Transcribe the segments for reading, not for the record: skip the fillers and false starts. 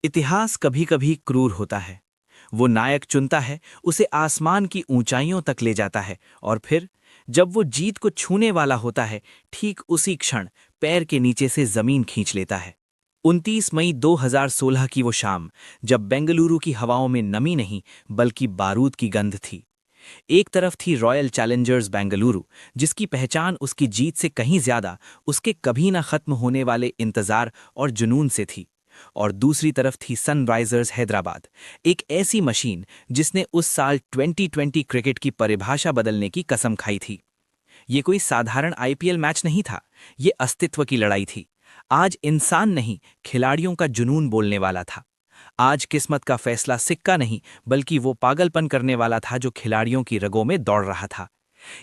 इतिहास कभी कभी क्रूर होता है। वो नायक चुनता है, उसे आसमान की ऊंचाइयों तक ले जाता है और फिर जब वो जीत को छूने वाला होता है, ठीक उसी क्षण पैर के नीचे से जमीन खींच लेता है। 29 मई 2016 की वो शाम, जब बेंगलुरु की हवाओं में नमी नहीं बल्कि बारूद की गंध थी। एक तरफ थी रॉयल चैलेंजर्स बेंगलुरु, जिसकी पहचान उसकी जीत से कहीं ज्यादा उसके कभी ना खत्म होने वाले इंतजार और जुनून से थी। और दूसरी तरफ थी सनराइजर्स हैदराबाद, एक ऐसी मशीन जिसने उस साल 2020 क्रिकेट की परिभाषा बदलने की कसम खाई थी। ये कोई साधारण आईपीएल मैच नहीं था, ये अस्तित्व की लड़ाई थी। आज इंसान नहीं, खिलाड़ियों का जुनून बोलने वाला था। आज किस्मत का फैसला सिक्का नहीं, बल्कि वो पागलपन करने वाला था जो खिलाड़ियों की रगों में दौड़ रहा था।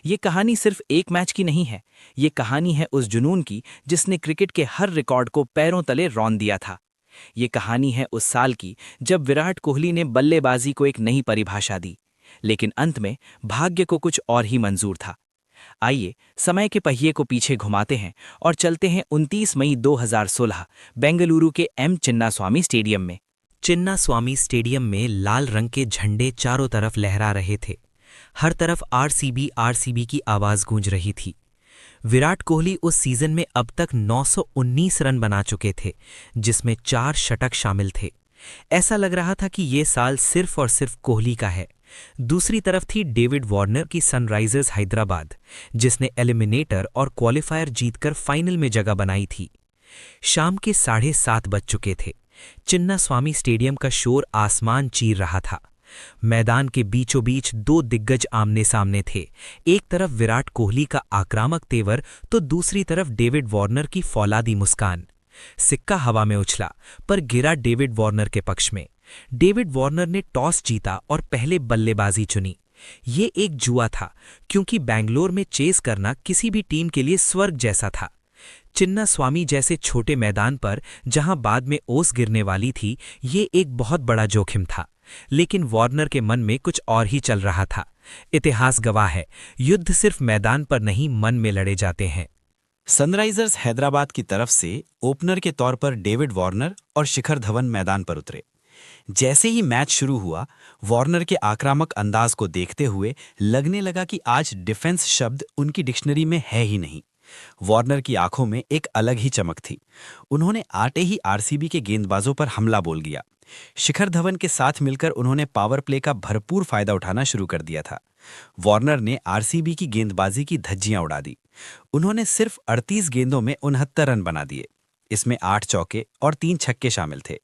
ये कहानी सिर्फ एक मैच की नहीं है, ये कहानी है उस जुनून की जिसने क्रिकेट के हर रिकॉर्ड को पैरों तले रौंद दिया था। ये कहानी है उस साल की जब विराट कोहली ने बल्लेबाजी को एक नई परिभाषा दी, लेकिन अंत में भाग्य को कुछ और ही मंजूर था। आइए समय के पहिए को पीछे घुमाते हैं और चलते हैं 29 मई 2016 बेंगलुरु के एम चिन्नास्वामी स्टेडियम में। चिन्नास्वामी स्टेडियम में लाल रंग के झंडे चारों तरफ लहरा रहे थे। हर तरफ आरसीबी आरसीबी की आवाज गूंज रही थी। विराट कोहली उस सीजन में अब तक 919 रन बना चुके थे, जिसमें 4 शतक शामिल थे। ऐसा लग रहा था कि ये साल सिर्फ और सिर्फ कोहली का है। दूसरी तरफ थी डेविड वार्नर की सनराइजर्स हैदराबाद, जिसने एलिमिनेटर और क्वालिफायर जीतकर फाइनल में जगह बनाई थी। शाम के 7:30 बज चुके थे। चिन्नास्वामी स्टेडियम का शोर आसमान चीर रहा था। मैदान के बीचों बीच 2 दिग्गज आमने सामने थे। एक तरफ विराट कोहली का आक्रामक तेवर तो दूसरी तरफ डेविड वार्नर की फौलादी मुस्कान। सिक्का हवा में उछला, पर गिरा डेविड वार्नर के पक्ष में। डेविड वार्नर ने टॉस जीता और पहले बल्लेबाजी चुनी। ये एक जुआ था, क्योंकि बैंगलोर में चेस करना किसी भी टीम के लिए स्वर्ग जैसा था। चिन्नास्वामी जैसे छोटे मैदान पर, जहां बाद में ओस गिरने वाली थी, ये एक बहुत बड़ा जोखिम था। लेकिन वार्नर के मन में कुछ और ही चल रहा था। इतिहास गवाह है, युद्ध सिर्फ मैदान पर नहीं, मन में लड़े जाते हैं। सनराइजर्स हैदराबाद की तरफ से ओपनर के तौर पर डेविड वार्नर और शिखर धवन मैदान पर उतरे। जैसे ही मैच शुरू हुआ, वार्नर के आक्रामक अंदाज को देखते हुए लगने लगा कि आज डिफेंस शब्द उनकी डिक्शनरी में है ही नहीं। वार्नर की आंखों में एक अलग ही चमक थी। उन्होंने आते ही आरसीबी के गेंदबाजों पर हमला बोल दिया। शिखर धवन के साथ मिलकर उन्होंने पावर प्ले का भरपूर फायदा उठाना शुरू कर दिया था। वार्नर ने आरसीबी की गेंदबाजी की धज्जियां उड़ा दी। उन्होंने सिर्फ 38 गेंदों में 69 रन बना दिए। इसमें 8 चौके और 3 छक्के शामिल थे।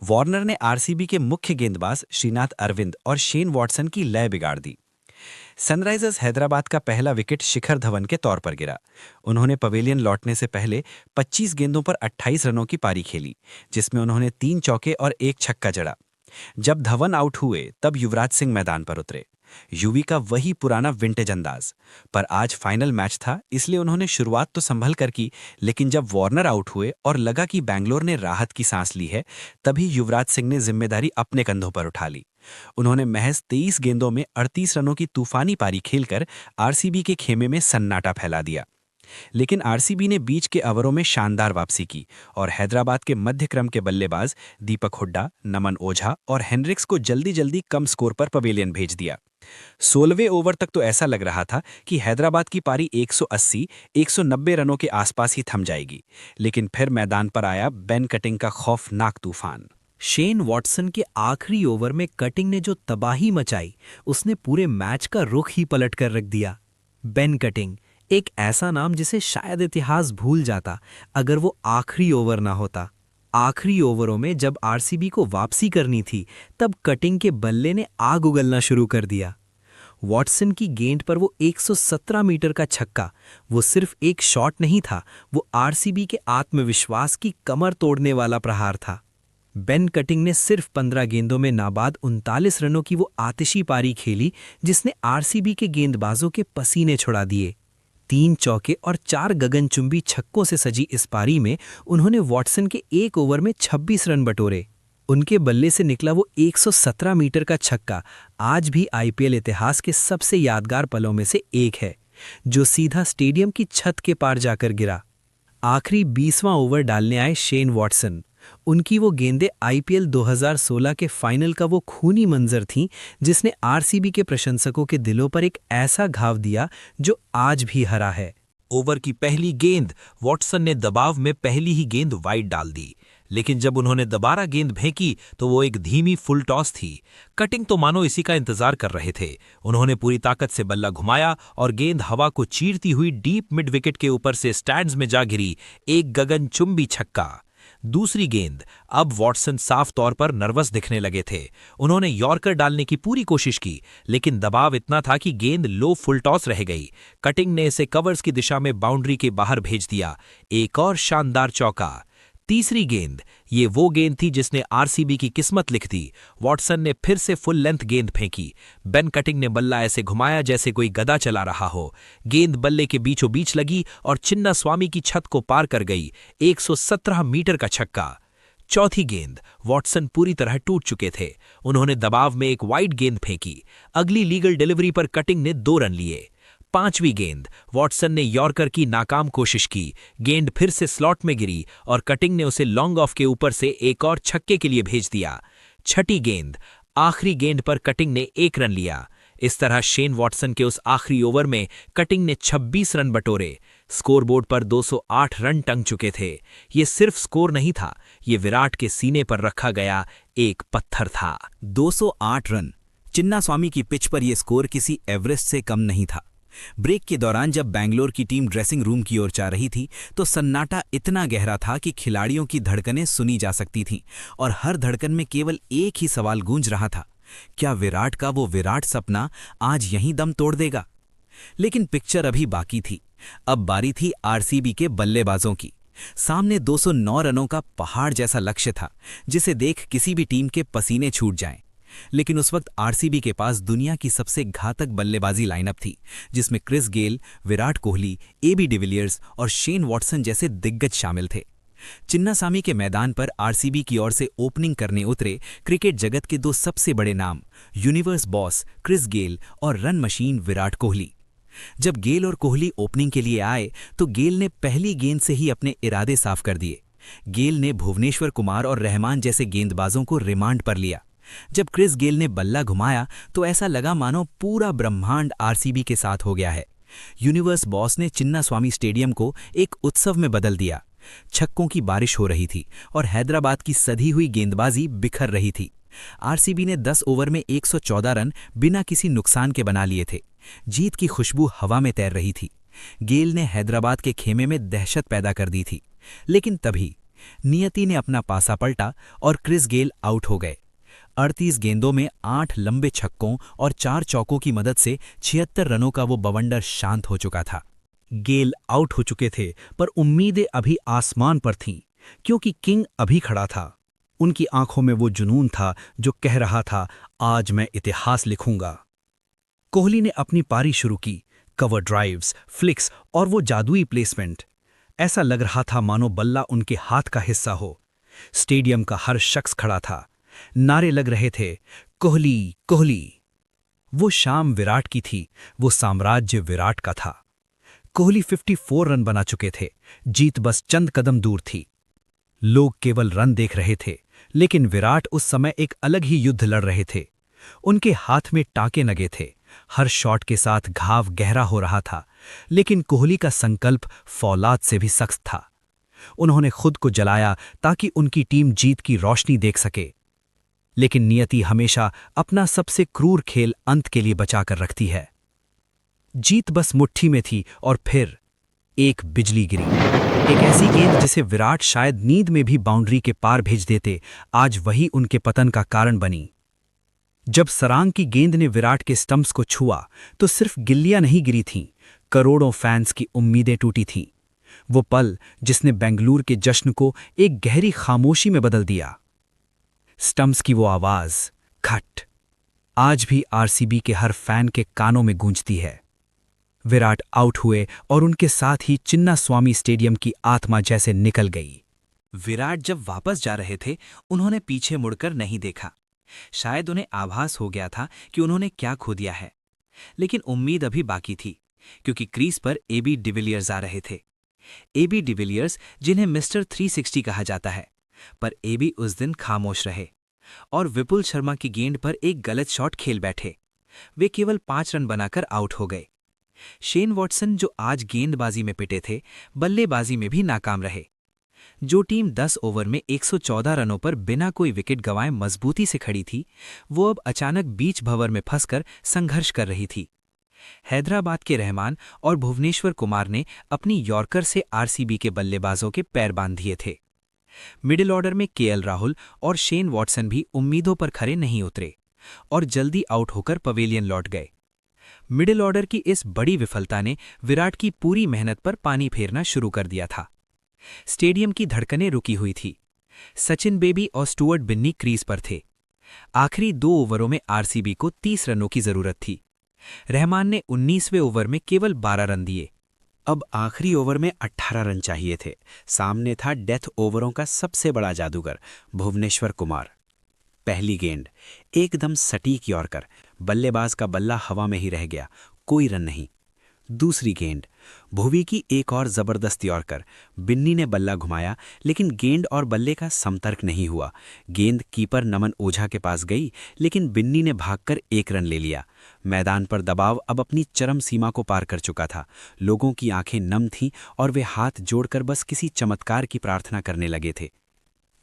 वार्नर ने आरसीबी के मुख्य गेंदबाज श्रीनाथ अरविंद और शेन वॉटसन की लय बिगाड़ दी। सनराइजर्स हैदराबाद का पहला विकेट शिखर धवन के तौर पर गिरा। उन्होंने पवेलियन लौटने से पहले 25 गेंदों पर 28 रनों की पारी खेली, जिसमें उन्होंने 3 चौके और 1 छक्का जड़ा। जब धवन आउट हुए, तब युवराज सिंह मैदान पर उतरे। युवी का वही पुराना विंटेज अंदाज। पर आज फाइनल मैच था, इसलिए उन्होंने शुरुआत तो संभल कर की, लेकिन जब वार्नर आउट हुए और लगा कि बैंगलोर ने राहत की सांस ली है, तभी युवराज सिंह ने जिम्मेदारी अपने कंधों पर उठा ली। उन्होंने महज 23 गेंदों में 38 रनों की तूफानी पारी खेलकर आरसीबी के खेमे में सन्नाटा फैला दिया। लेकिन आरसीबी ने बीच के ओवरों में शानदार वापसी की और हैदराबाद के मध्य क्रम के बल्लेबाज दीपक हुड्डा, नमन ओझा और हेनरिक्स को जल्दी जल्दी कम स्कोर पर पवेलियन भेज दिया। 16वें ओवर तक तो ऐसा लग रहा था कि हैदराबाद की पारी 180-190 रनों के आसपास ही थम जाएगी, लेकिन फिर मैदान पर आया बेन कटिंग का खौफनाक तूफान। शेन वॉटसन के आखिरी ओवर में कटिंग ने जो तबाही मचाई, उसने पूरे मैच का रुख ही पलट कर रख दिया। बेन कटिंग, एक ऐसा नाम जिसे शायद इतिहास भूल जाता अगर वो आखिरी ओवर ना होता। आखिरी ओवरों में जब आरसीबी को वापसी करनी थी, तब कटिंग के बल्ले ने आग उगलना शुरू कर दिया। वॉटसन की गेंद पर वो 117 मीटर का छक्का, वो सिर्फ एक शॉट नहीं था, वो आरसीबी के आत्मविश्वास की कमर तोड़ने वाला प्रहार था। बेन कटिंग ने सिर्फ 15 गेंदों में नाबाद 39 रनों की वो आतिशी पारी खेली, जिसने आरसीबी के गेंदबाजों के पसीने छुड़ा दिए। 3 चौके और 4 गगनचुंबी छक्कों से सजी इस पारी में उन्होंने वॉटसन के एक ओवर में 26 रन बटोरे। उनके बल्ले से निकला वो 117 मीटर का छक्का आज भी आईपीएल इतिहास के सबसे यादगार पलों में से एक है, जो सीधा स्टेडियम की छत के पार जाकर गिरा। आखिरी 20वां ओवर डालने आए शेन वॉटसन। उनकी वो गेंदें आईपीएल 2016 के फाइनल का वो खूनी मंजर थीं जिसने आरसीबी के प्रशंसकों के दिलों पर एक ऐसा घाव दिया जो आज भी हरा है। ओवर की पहली गेंद वॉटसन ने दबाव में पहली ही गेंद वाइड डाल दी, लेकिन जब उन्होंने दोबारा गेंद फेंकी तो वो एक धीमी फुल टॉस थी। कटिंग तो मानो इसी का इंतजार कर रहे थे। उन्होंने पूरी ताकत से बल्ला घुमाया और गेंद हवा को चीरती हुई डीप मिड विकेट के ऊपर से स्टैंड्स में जा गिरी, एक गगनचुंबी छक्का। दूसरी गेंद, अब वॉटसन साफ तौर पर नर्वस दिखने लगे थे। उन्होंने यॉर्कर डालने की पूरी कोशिश की, लेकिन दबाव इतना था कि गेंद लो फुल टॉस रह गई। कटिंग ने इसे कवर्स की दिशा में बाउंड्री के बाहर भेज दिया, एक और शानदार चौका। तीसरी गेंद, ये वो गेंद थी जिसने आरसीबी की किस्मत लिख दी। वॉटसन ने फिर से फुल लेंथ गेंद फेंकी। बेन कटिंग ने बल्ला ऐसे घुमाया जैसे कोई गदा चला रहा हो। गेंद बल्ले के बीचों बीच लगी और चिन्नास्वामी की छत को पार कर गई, 117 मीटर का छक्का। चौथी गेंद, वॉटसन पूरी तरह टूट चुके थे। उन्होंने दबाव में एक वाइड गेंद फेंकी। अगली लीगल डिलीवरी पर कटिंग ने 2 रन लिए। पांचवी गेंद, वॉटसन ने यॉर्कर की नाकाम कोशिश की। गेंद फिर से स्लॉट में गिरी और कटिंग ने उसे लॉन्ग ऑफ के ऊपर से एक और छक्के के लिए भेज दिया। छठी गेंद, आखिरी गेंद पर कटिंग ने 1 रन लिया। इस तरह शेन वॉटसन के उस आखिरी ओवर में कटिंग ने 26 रन बटोरे। स्कोरबोर्ड पर 208 रन टंग चुके थे। ये सिर्फ स्कोर नहीं था, ये विराट के सीने पर रखा गया एक पत्थर था। 208 रन। चिन्नास्वामी की पिच पर यह स्कोर किसी एवरेस्ट से कम नहीं था। ब्रेक के दौरान जब बैंगलोर की टीम ड्रेसिंग रूम की ओर जा रही थी तो सन्नाटा इतना गहरा था कि खिलाड़ियों की धड़कनें सुनी जा सकती थीं और हर धड़कन में केवल एक ही सवाल गूंज रहा था, क्या विराट का वो विराट सपना आज यहीं दम तोड़ देगा? लेकिन पिक्चर अभी बाकी थी। अब बारी थी आरसीबी के बल्लेबाजों की। सामने 209 रनों का पहाड़ जैसा लक्ष्य था जिसे देख किसी भी टीम के पसीने छूट जाएं। लेकिन उस वक्त आरसीबी के पास दुनिया की सबसे घातक बल्लेबाजी लाइनअप थी, जिसमें Chris Gayle, Virat Kohli, AB de Villiers और शेन वॉटसन जैसे दिग्गज शामिल थे। चिन्नास्वामी के मैदान पर आरसीबी की ओर से ओपनिंग करने उतरे क्रिकेट जगत के 2 सबसे बड़े नाम, यूनिवर्स बॉस क्रिस गेल और रन मशीन विराट कोहली। जब गेल और कोहली ओपनिंग के लिए आए तो गेल ने पहली गेंद से ही अपने इरादे साफ कर दिए। गेल ने भुवनेश्वर कुमार और रहमान जैसे गेंदबाजों को रिमांड पर लिया। जब क्रिस गेल ने बल्ला घुमाया तो ऐसा लगा मानो पूरा ब्रह्मांड आरसीबी के साथ हो गया है। यूनिवर्स बॉस ने चिन्नास्वामी स्टेडियम को एक उत्सव में बदल दिया। छक्कों की बारिश हो रही थी और हैदराबाद की सधी हुई गेंदबाजी बिखर रही थी। आरसीबी ने 10 ओवर में 114 रन बिना किसी नुकसान के बना लिए थे। जीत की खुशबू हवा में तैर रही थी। गेल ने हैदराबाद के खेमे में दहशत पैदा कर दी थी। लेकिन तभी नियति ने अपना पासा पलटा और क्रिस गेल आउट हो गए। 38 गेंदों में 8 लंबे छक्कों और 4 चौकों की मदद से 76 रनों का वो बवंडर शांत हो चुका था। गेल आउट हो चुके थे पर उम्मीदें अभी आसमान पर थीं, क्योंकि किंग अभी खड़ा था। उनकी आंखों में वो जुनून था जो कह रहा था, आज मैं इतिहास लिखूंगा। कोहली ने अपनी पारी शुरू की। कवर ड्राइव्स, फ्लिक्स और वो जादुई प्लेसमेंट। ऐसा लग रहा था मानो बल्ला उनके हाथ का हिस्सा हो। स्टेडियम का हर शख्स खड़ा था। नारे लग रहे थे, कोहली कोहली। वो शाम विराट की थी, वो साम्राज्य विराट का था। कोहली 54 रन बना चुके थे। जीत बस चंद कदम दूर थी। लोग केवल रन देख रहे थे, लेकिन विराट उस समय एक अलग ही युद्ध लड़ रहे थे। उनके हाथ में टाके लगे थे। हर शॉट के साथ घाव गहरा हो रहा था, लेकिन कोहली का संकल्प फौलाद से भी सख्त था। उन्होंने खुद को जलाया ताकि उनकी टीम जीत की रोशनी देख सके। लेकिन नियति हमेशा अपना सबसे क्रूर खेल अंत के लिए बचाकर रखती है। जीत बस मुट्ठी में थी और फिर एक बिजली गिरी। एक ऐसी गेंद जिसे विराट शायद नींद में भी बाउंड्री के पार भेज देते, आज वही उनके पतन का कारण बनी। जब सरांग की गेंद ने विराट के स्टंप्स को छुआ तो सिर्फ गिल्लियां नहीं गिरी थीं, करोड़ों फैंस की उम्मीदें टूटी थीं। वो पल जिसने बेंगलुरु के जश्न को एक गहरी खामोशी में बदल दिया। स्टंप्स की वो आवाज, खट, आज भी आरसीबी के हर फैन के कानों में गूंजती है। विराट आउट हुए और उनके साथ ही चिन्नास्वामी स्टेडियम की आत्मा जैसे निकल गई। विराट जब वापस जा रहे थे उन्होंने पीछे मुड़कर नहीं देखा। शायद उन्हें आभास हो गया था कि उन्होंने क्या खो दिया है। लेकिन उम्मीद अभी बाकी थी, क्योंकि क्रीज पर एबी डिविलियर्स आ रहे थे। एबी डिविलियर्स, जिन्हें मिस्टर 360 कहा जाता है, पर एबी उस दिन खामोश रहे और विपुल शर्मा की गेंद पर एक गलत शॉट खेल बैठे। वे केवल 5 रन बनाकर आउट हो गए। शेन वॉटसन, जो आज गेंदबाजी में पिटे थे, बल्लेबाजी में भी नाकाम रहे। जो टीम 10 ओवर में 114 रनों पर बिना कोई विकेट गंवाए मजबूती से खड़ी थी, वो अब अचानक बीच भंवर में फंसकर संघर्ष कर रही थी। हैदराबाद के रहमान और भुवनेश्वर कुमार ने अपनी यॉर्कर से आरसीबी के बल्लेबाजों के पैर बांध दिए थे। मिडिल ऑर्डर में केएल राहुल और शेन वॉटसन भी उम्मीदों पर खरे नहीं उतरे और जल्दी आउट होकर पवेलियन लौट गए। मिडिल ऑर्डर की इस बड़ी विफलता ने विराट की पूरी मेहनत पर पानी फेरना शुरू कर दिया था। स्टेडियम की धड़कनें रुकी हुई थी। सचिन बेबी और स्टुअर्ट बिन्नी क्रीज पर थे। आखिरी 2 ओवरों में आरसीबी को 30 रनों की जरूरत थी। रहमान ने 19वें ओवर में केवल 12 रन दिए। अब आखिरी ओवर में 18 रन चाहिए थे। सामने था डेथ ओवरों का सबसे बड़ा जादूगर भुवनेश्वर कुमार। पहली गेंद एकदम सटीक यॉर्कर, बल्लेबाज का बल्ला हवा में ही रह गया, कोई रन नहीं। दूसरी गेंद भुवी की एक और जबरदस्त यॉर्कर, बिन्नी ने बल्ला घुमाया लेकिन गेंद और बल्ले का समतर्क नहीं हुआ। गेंद कीपर नमन ओझा के पास गई लेकिन बिन्नी ने भागकर 1 रन ले लिया। मैदान पर दबाव अब अपनी चरम सीमा को पार कर चुका था। लोगों की आंखें नम थीं और वे हाथ जोड़कर बस किसी चमत्कार की प्रार्थना करने लगे थे।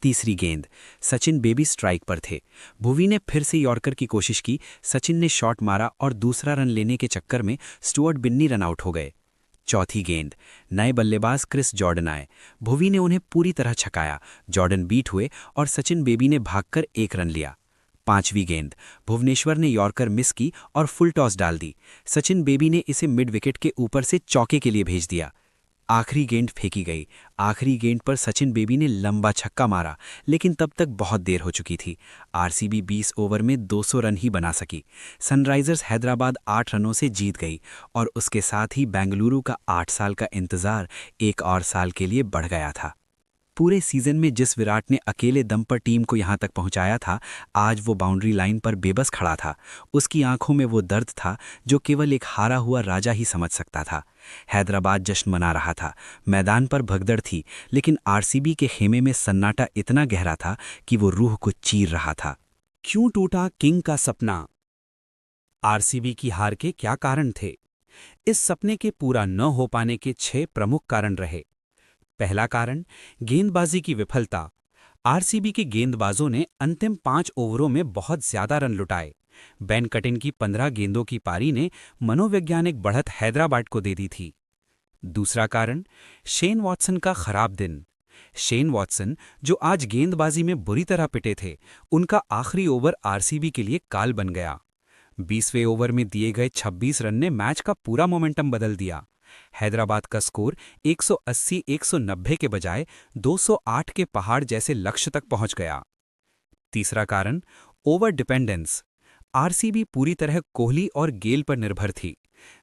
तीसरी गेंद सचिन बेबी स्ट्राइक पर थे। भुवी ने फिर से यॉर्कर की कोशिश की, सचिन ने शॉट मारा और दूसरा रन लेने के चक्कर में स्टुअर्ट बिन्नी रन आउट हो गए। चौथी गेंद नए बल्लेबाज क्रिस जॉर्डन आए। भुवी ने उन्हें पूरी तरह छकाया, जॉर्डन बीट हुए और सचिन बेबी ने भागकर 1 रन लिया। पांचवी गेंद भुवनेश्वर ने यॉर्कर मिस की और फुल टॉस डाल दी। सचिन बेबी ने इसे मिड विकेट के ऊपर से चौके के लिए भेज दिया। आखिरी गेंद फेंकी गई। आखिरी गेंद पर सचिन बेबी ने लंबा छक्का मारा लेकिन तब तक बहुत देर हो चुकी थी। आरसीबी 20 ओवर में 200 रन ही बना सकी। सनराइजर्स हैदराबाद 8 रनों से जीत गई और उसके साथ ही बेंगलुरु का 8 साल का इंतजार 1 और साल के लिए बढ़ गया था। पूरे सीजन में जिस विराट ने अकेले दम पर टीम को यहां तक पहुंचाया था, आज वो बाउंड्री लाइन पर बेबस खड़ा था। उसकी आंखों में वो दर्द था जो केवल एक हारा हुआ राजा ही समझ सकता था। हैदराबाद जश्न मना रहा था, मैदान पर भगदड़ थी, लेकिन आरसीबी के खेमे में सन्नाटा इतना गहरा था कि वो रूह को चीर रहा था। क्यों टूटा किंग का सपना? आरसीबी की हार के क्या कारण थे? इस सपने के पूरा न हो पाने के 6 प्रमुख कारण रहे। पहला कारण गेंदबाजी की विफलता। आरसीबी के गेंदबाजों ने अंतिम 5 ओवरों में बहुत ज्यादा रन लुटाए। बेन कटिंग की 15 गेंदों की पारी ने मनोवैज्ञानिक बढ़त हैदराबाद को दे दी थी। दूसरा कारण शेन वॉटसन का खराब दिन। शेन वॉटसन, जो आज गेंदबाजी में बुरी तरह पिटे थे, उनका आखिरी ओवर आरसीबी के लिए काल बन गया। 20वें ओवर में दिए गए 26 रन ने मैच का पूरा मोमेंटम बदल दिया। हैदराबाद का स्कोर 180-190 के बजाय 208 के पहाड़ जैसे लक्ष्य तक पहुंच गया। तीसरा कारण ओवर डिपेंडेंस। आरसीबी पूरी तरह कोहली और गेल पर निर्भर थी।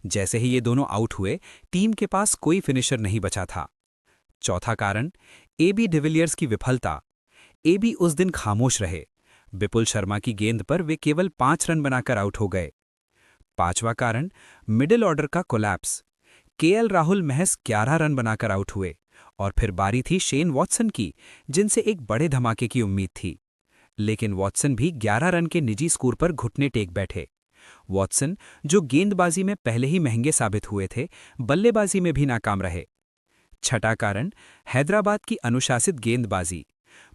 जैसे ही ये दोनों आउट हुए, टीम के पास कोई फिनिशर नहीं बचा था। चौथा कारण एबी डिविलियर्स की विफलता। एबी उस दिन खामोश रहे। विपुल शर्मा की गेंद पर वे केवल 5 रन बनाकर आउट हो गए। पांचवा कारण मिडिल ऑर्डर का कोलैप्स। केएल राहुल महज 11 रन बनाकर आउट हुए और फिर बारी थी शेन वॉटसन की, जिनसे एक बड़े धमाके की उम्मीद थी। लेकिन वॉटसन भी 11 रन के निजी स्कोर पर घुटने टेक बैठे। वॉटसन, जो गेंदबाजी में पहले ही महंगे साबित हुए थे, बल्लेबाजी में भी नाकाम रहे। छठा कारण हैदराबाद की अनुशासित गेंदबाजी।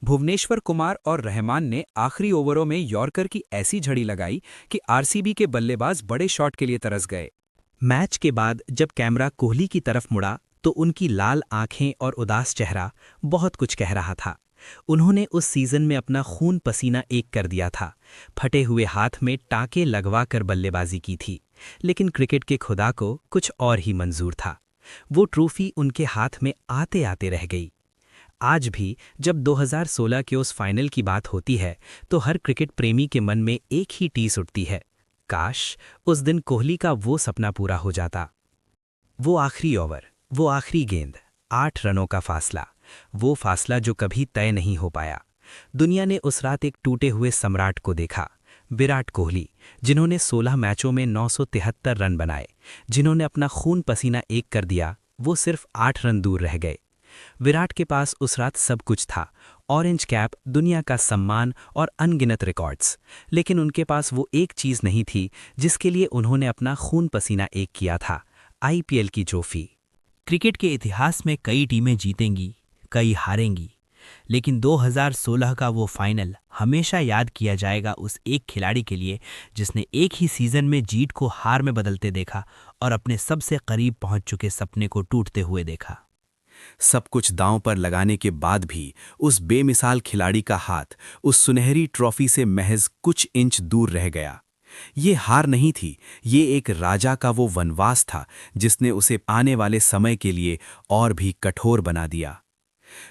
भुवनेश्वर कुमार और रहमान ने आखिरी ओवरों में यॉर्कर की ऐसी झड़ी लगाई कि आरसीबी के बल्लेबाज बड़े शॉट के लिए तरस गए। मैच के बाद जब कैमरा कोहली की तरफ मुड़ा तो उनकी लाल आंखें और उदास चेहरा बहुत कुछ कह रहा था। उन्होंने उस सीजन में अपना खून पसीना एक कर दिया था, फटे हुए हाथ में टाके लगवा कर बल्लेबाजी की थी, लेकिन क्रिकेट के खुदा को कुछ और ही मंजूर था। वो ट्रॉफी उनके हाथ में आते आते रह गई। आज भी जब 2016 के उस फाइनल की बात होती है तो हर क्रिकेट प्रेमी के मन में एक ही टीस उठती है, काश उस दिन कोहली का वो सपना पूरा हो जाता। वो आखिरी ओवर, वो आखिरी गेंद, 8 रनों का फासला, वो फासला जो कभी तय नहीं हो पाया। दुनिया ने उस रात एक टूटे हुए सम्राट को देखा, विराट कोहली, जिन्होंने 16 मैचों में 973 रन बनाए, जिन्होंने अपना खून पसीना एक कर दिया। वो सिर्फ 8 रन दूर रह गए। विराट के पास उस रात सब कुछ था ऑरेंज कैप, दुनिया का सम्मान और अनगिनत रिकॉर्ड्स, लेकिन उनके पास वो एक चीज़ नहीं थी जिसके लिए उन्होंने अपना खून पसीना एक किया था, आईपीएल की ट्रॉफी। क्रिकेट के इतिहास में कई टीमें जीतेंगी, कई हारेंगी, लेकिन 2016 का वो फाइनल हमेशा याद किया जाएगा उस एक खिलाड़ी के लिए जिसने एक ही सीजन में जीत को हार में बदलते देखा और अपने सबसे करीब पहुंच चुके सपने को टूटते हुए देखा। सब कुछ दांव पर लगाने के बाद भी उस बेमिसाल खिलाड़ी का हाथ उस सुनहरी ट्रॉफी से महज कुछ इंच दूर रह गया। ये हार नहीं थी, ये एक राजा का वो वनवास था जिसने उसे आने वाले समय के लिए और भी कठोर बना दिया।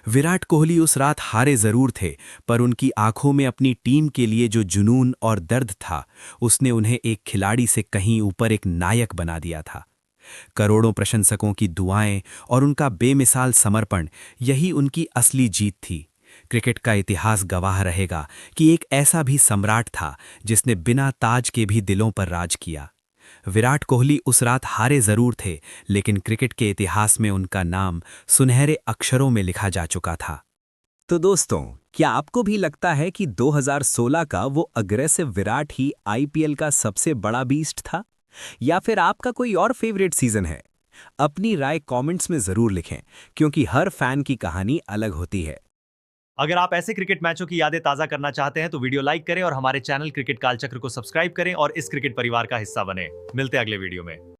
विराट कोहली उस रात हारे जरूर थे, पर उनकी आंखों में अपनी टीम के लिए जो जुनून और दर्द था, उसने उन्हें एक खिलाड़ी से कहीं ऊपर एक नायक बना दिया था। करोड़ों प्रशंसकों की दुआएं और उनका बेमिसाल समर्पण, यही उनकी असली जीत थी। क्रिकेट का इतिहास गवाह रहेगा कि एक ऐसा भी सम्राट था जिसने बिना ताज के भी दिलों पर राज किया। विराट कोहली उस रात हारे जरूर थे, लेकिन क्रिकेट के इतिहास में उनका नाम सुनहरे अक्षरों में लिखा जा चुका था। तो दोस्तों, क्या आपको भी लगता है कि 2016 का वो अग्रेसिव विराट ही आईपीएल का सबसे बड़ा बीस्ट था, या फिर आपका कोई और फेवरेट सीजन है? अपनी राय कमेंट्स में जरूर लिखें, क्योंकि हर फैन की कहानी अलग होती है। अगर आप ऐसे क्रिकेट मैचों की यादें ताजा करना चाहते हैं तो वीडियो लाइक करें और हमारे चैनल क्रिकेट कालचक्र को सब्सक्राइब करें और इस क्रिकेट परिवार का हिस्सा बने। मिलते हैं अगले वीडियो में।